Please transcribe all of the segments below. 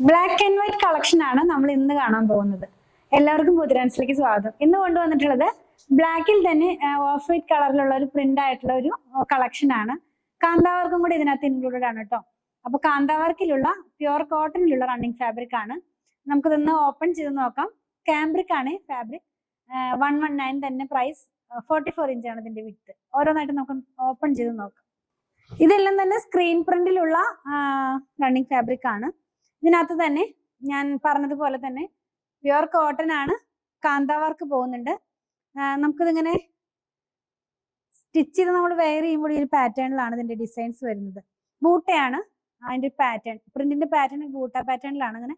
Black and white collection ആണ് നമ്മൾ ഇന്ന് കാണാൻ പോകുന്നത്. എല്ലാവർക്കും പുതിരാൻസിലേക്ക് സ്വാഗതം. ഇന്ന് കൊണ്ടുവന്നിട്ടുള്ളത് ബ്ലാക്കിൽ തന്നെ ഓഫ് വൈറ്റ് കളറിലുള്ള ഒരു പ്രിന്റ് ആയിട്ടുള്ള ഒരു കളക്ഷൻ ആണ്. കാന്താവർക്കും കൂടി ഇതിനകത്ത് ഇൻക്ലൂഡഡ് ആണ് കേട്ടോ. അപ്പൊ കാന്താവർക്കിലുള്ള പ്യുവർ കോട്ടണിലുള്ള റണ്ണിങ് ഫാബ്രിക് ആണ്. നമുക്കിതൊന്ന് ഓപ്പൺ ചെയ്ത് നോക്കാം. കാംബ്രിക് ആണ് ഫാബ്രിക്. 119 തന്നെ പ്രൈസ്. 44 ഇഞ്ചാണ് ഇതിന്റെ വിഡ്ത്ത്. ഓരോന്നായിട്ട് നമുക്ക് ഓപ്പൺ ചെയ്ത് നോക്കാം. ഇതെല്ലാം തന്നെ സ്ക്രീൻ പ്രിന്റിലുള്ള റണ്ണിങ് ഫാബ്രിക് ആണ്. ഇതിനകത്ത് തന്നെ ഞാൻ പറഞ്ഞതുപോലെ തന്നെ പ്യുവർ കോട്ടൺ ആണ്. കാന്താവർക്ക് പോകുന്നുണ്ട്. നമുക്കിതിങ്ങനെ സ്റ്റിച്ച് ചെയ്ത് നമ്മൾ വെയർ ചെയ്യുമ്പോൾ ഈ ഒരു പാറ്റേണിലാണ് ഇതിന്റെ ഡിസൈൻസ് വരുന്നത്. ബൂട്ടയാണ് അതിന്റെ പാറ്റേൺ. പ്രിന്റിന്റെ പാറ്റേൺ ബൂട്ട പാറ്റേണിലാണ്. അങ്ങനെ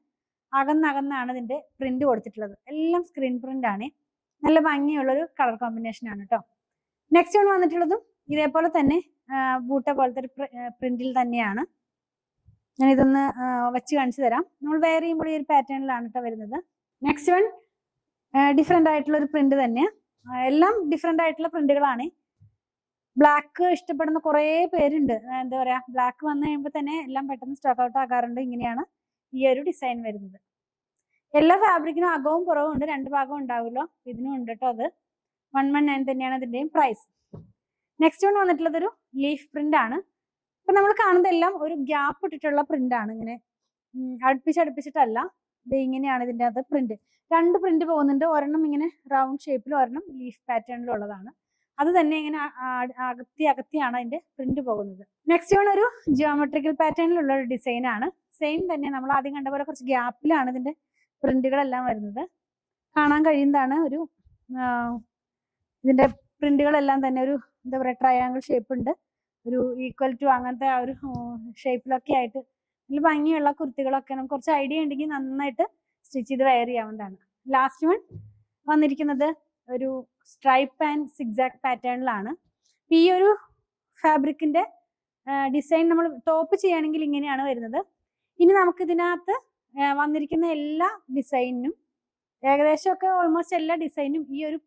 അകന്നകന്നാണ് ഇതിന്റെ പ്രിന്റ് കൊടുത്തിട്ടുള്ളത്. എല്ലാം സ്ക്രീൻ പ്രിന്റ് ആണ്. നല്ല ഭംഗിയുള്ളൊരു കളർ കോമ്പിനേഷൻ ആണ് കേട്ടോ. നെക്സ്റ്റ് വൺ വന്നിട്ടുള്ളതും ഇതേപോലെ തന്നെ ബൂട്ട പോലത്തെ ഒരു പ്രിന്റിൽ തന്നെയാണ്. ഞാൻ ഇതൊന്ന് വെച്ച് കാണിച്ചു തരാം. നമ്മൾ വെയർ ചെയ്യുമ്പോൾ ഈ ഒരു പാറ്റേണിലാണ് കേട്ടോ വരുന്നത്. നെക്സ്റ്റ് വൺ ഡിഫറെന്റ് ആയിട്ടുള്ള ഒരു പ്രിന്റ് തന്നെ. എല്ലാം ഡിഫറെന്റ് ആയിട്ടുള്ള പ്രിന്റുകളാണ്. ബ്ലാക്ക് ഇഷ്ടപ്പെടുന്ന കുറേ പേരുണ്ട്. എന്താ പറയാ, ബ്ലാക്ക് വന്നു കഴിയുമ്പോൾ തന്നെ എല്ലാം പെട്ടെന്ന് സ്റ്റോക്ക് ഔട്ട് ആകാറുണ്ട്. ഇങ്ങനെയാണ് ഈ ഒരു ഡിസൈൻ വരുന്നത്. എല്ലാ ഫാബ്രിക്കിനും അകവും പുറവും ഉണ്ട്. രണ്ട് ഭാഗവും ഉണ്ടാവുമല്ലോ. ഇതിനും ഉണ്ട് കേട്ടോ. അത് 119 തന്നെയാണ് ഇതിന്റെയും പ്രൈസ്. നെക്സ്റ്റ് വൺ വന്നിട്ടുള്ളത് ഒരു ലീഫ് പ്രിന്റ് ആണ്. അപ്പൊ നമ്മൾ കാണുന്നതെല്ലാം ഒരു ഗ്യാപ്പ് ഇട്ടിട്ടുള്ള പ്രിന്റ് ആണ്. ഇങ്ങനെ അടുപ്പിച്ചിട്ടല്ല. ഇത് ഇങ്ങനെയാണ് ഇതിന്റെ അകത്ത് പ്രിന്റ്. രണ്ട് പ്രിന്റ് പോകുന്നുണ്ട്. ഒരെണ്ണം ഇങ്ങനെ റൗണ്ട് ഷേപ്പിലും ഒരെണ്ണം ലീഫ് പാറ്റേണിലും ഉള്ളതാണ്. അത് തന്നെ ഇങ്ങനെ അകത്തിയാണ് അതിന്റെ പ്രിന്റ് പോകുന്നത്. നെക്സ്റ്റ് വൺ ഒരു ജിയോമെട്രിക്കൽ പാറ്റേണിലുള്ള ഒരു ഡിസൈൻ ആണ്. സെയിം തന്നെ നമ്മൾ ആദ്യം കണ്ട പോലെ കുറച്ച് ഗ്യാപ്പിലാണ് ഇതിന്റെ പ്രിന്റുകളെല്ലാം വരുന്നത്. കാണാൻ കഴിയുന്നതാണ്. ഒരു ഇതിന്റെ പ്രിന്റുകളെല്ലാം തന്നെ ഒരു എന്താ പറയുക, ട്രയാങ്കിൾ ഷേപ്പ് ഉണ്ട്. ഒരു ഈക്വൽ ടു അങ്ങനത്തെ ആ ഒരു ഷേപ്പിലൊക്കെ ആയിട്ട് നല്ല ഭംഗിയുള്ള കുർത്തികളൊക്കെ നമുക്ക് കുറച്ച് ഐഡിയ ഉണ്ടെങ്കിൽ നന്നായിട്ട് സ്റ്റിച്ച് ചെയ്ത് വെയർ ചെയ്യാവുന്നതാണ്. ലാസ്റ്റ് വൺ വന്നിരിക്കുന്നത് ഒരു സ്ട്രൈപ്പ് ആൻഡ് സിഗ്സാക് പാറ്റേണിലാണ്. ഈ ഒരു ഫാബ്രിക്കിന്റെ ഡിസൈൻ നമ്മൾ ടോപ്പ് ചെയ്യുകയാണെങ്കിൽ ഇങ്ങനെയാണ് വരുന്നത്. ഇനി നമുക്ക് ഇതിനകത്ത് വന്നിരിക്കുന്ന എല്ലാ ഡിസൈനും ഏകദേശമൊക്കെ ഓൾമോസ്റ്റ് എല്ലാ ഡിസൈനും ഈ ഒരു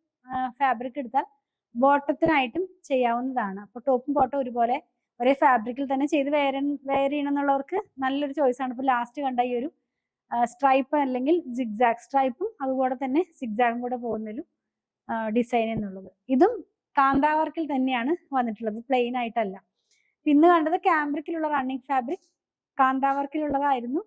ഫാബ്രിക് എടുത്താൽ ബോട്ടത്തിനായിട്ടും ചെയ്യാവുന്നതാണ്. അപ്പൊ ടോപ്പും ബോട്ടം ഒരുപോലെ ഒരേ ഫാബ്രിക്കിൽ തന്നെ ചെയ്ത് വെയർ ചെയ്യണം എന്നുള്ളവർക്ക് നല്ലൊരു ചോയ്സ് ആണ്. ഇപ്പൊ ലാസ്റ്റ് കണ്ട ഈ ഒരു സ്ട്രൈപ്പ് അല്ലെങ്കിൽ സിഗ്സാഗ് സ്ട്രൈപ്പും അതുപോലെ തന്നെ സിഗ്സാഗും കൂടെ പോകുന്നൊരു ഡിസൈൻ എന്നുള്ളത്. ഇതും കാന്താവർക്കിൽ തന്നെയാണ് വന്നിട്ടുള്ളത്, പ്ലെയിൻ ആയിട്ടല്ല. ഇന്ന് കണ്ടത് കാംബ്രിക്കിലുള്ള റണ്ണിങ് ഫാബ്രിക് കാന്താവർക്കിലുള്ളതായിരുന്നു.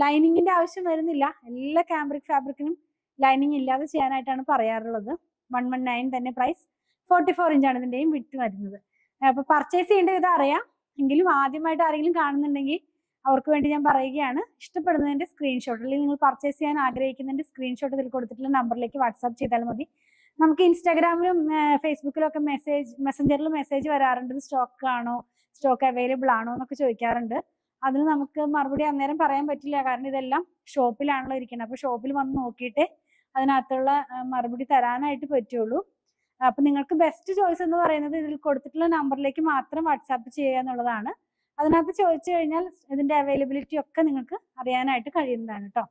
ലൈനിങ്ങിന്റെ ആവശ്യം വരുന്നില്ല. എല്ലാ കാംബ്രിക് ഫാബ്രിക്കിനും ലൈനിങ് ഇല്ലാതെ ചെയ്യാനായിട്ടാണ് പറയാറുള്ളത്. 119 തന്നെ പ്രൈസ്. 44 ഇഞ്ചാണ് ഇതിന്റെയും വിഡ്ത്ത് വരുന്നത്. അപ്പൊ പർച്ചേസ് ചെയ്യേണ്ട വിധം അറിയാം. എങ്കിലും ആദ്യമായിട്ട് ആരെങ്കിലും കാണുന്നുണ്ടെങ്കിൽ അവർക്ക് വേണ്ടി ഞാൻ പറയുകയാണ്. ഇഷ്ടപ്പെടുന്നതിന്റെ സ്ക്രീൻഷോട്ട് അല്ലെങ്കിൽ നിങ്ങൾ പർച്ചേസ് ചെയ്യാൻ ആഗ്രഹിക്കുന്നതിന്റെ സ്ക്രീൻഷോട്ട് ഇതിൽ കൊടുത്തിട്ടുള്ള നമ്പറിലേക്ക് വാട്സാപ്പ് ചെയ്താൽ മതി. നമുക്ക് ഇൻസ്റ്റാഗ്രാമിലും ഫേസ്ബുക്കിലും ഒക്കെ മെസ്സഞ്ചറിൽ മെസ്സേജ് വരാറുണ്ട്. സ്റ്റോക്ക് ആണോ, സ്റ്റോക്ക് അവൈലബിൾ ആണോ എന്നൊക്കെ ചോദിക്കാറുണ്ട്. അതിന് നമുക്ക് മറുപടി അന്നേരം പറയാൻ പറ്റില്ല. കാരണം ഇതെല്ലാം ഷോപ്പിലാണല്ലോ ഇരിക്കുന്നത്. അപ്പൊ ഷോപ്പിൽ വന്ന് നോക്കിയിട്ട് അതിനകത്തുള്ള മറുപടി തരാനായിട്ട് പറ്റുള്ളൂ. അപ്പൊ നിങ്ങൾക്ക് ബെസ്റ്റ് ചോയ്സ് എന്ന് പറയുന്നത് ഇതിൽ കൊടുത്തിട്ടുള്ള നമ്പറിലേക്ക് മാത്രം വാട്സാപ്പ് ചെയ്യുക എന്നുള്ളതാണ്. അതിനകത്ത് ചോദിച്ചു കഴിഞ്ഞാൽ ഇതിന്റെ അവൈലബിലിറ്റി ഒക്കെ നിങ്ങൾക്ക് അറിയാനായിട്ട് കഴിയുന്നതാണ് കേട്ടോ.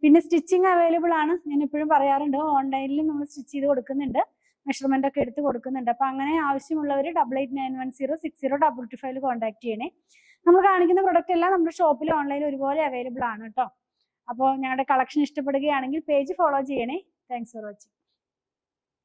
പിന്നെ സ്റ്റിച്ചിങ് അവൈലബിൾ ആണ്. ഞാൻ എപ്പോഴും പറയാറുണ്ട്, ഓൺലൈനിൽ നമ്മൾ സ്റ്റിച്ച് ചെയ്ത് കൊടുക്കുന്നുണ്ട്, മെഷർമെന്റ് ഒക്കെ എടുത്ത് കൊടുക്കുന്നുണ്ട്. അപ്പൊ അങ്ങനെ ആവശ്യമുള്ളവർ 8891060225 കോൺടാക്ട് ചെയ്യണേ. നമ്മൾ കാണിക്കുന്ന പ്രൊഡക്റ്റ് എല്ലാം നമ്മുടെ ഷോപ്പിൽ ഓൺലൈനിൽ ഒരുപോലെ അവൈലബിൾ ആണ് കേട്ടോ. അപ്പോൾ ഞങ്ങളുടെ കളക്ഷൻ ഇഷ്ടപ്പെടുകയാണെങ്കിൽ പേജ് ഫോളോ ചെയ്യണേ. Thanks for watching.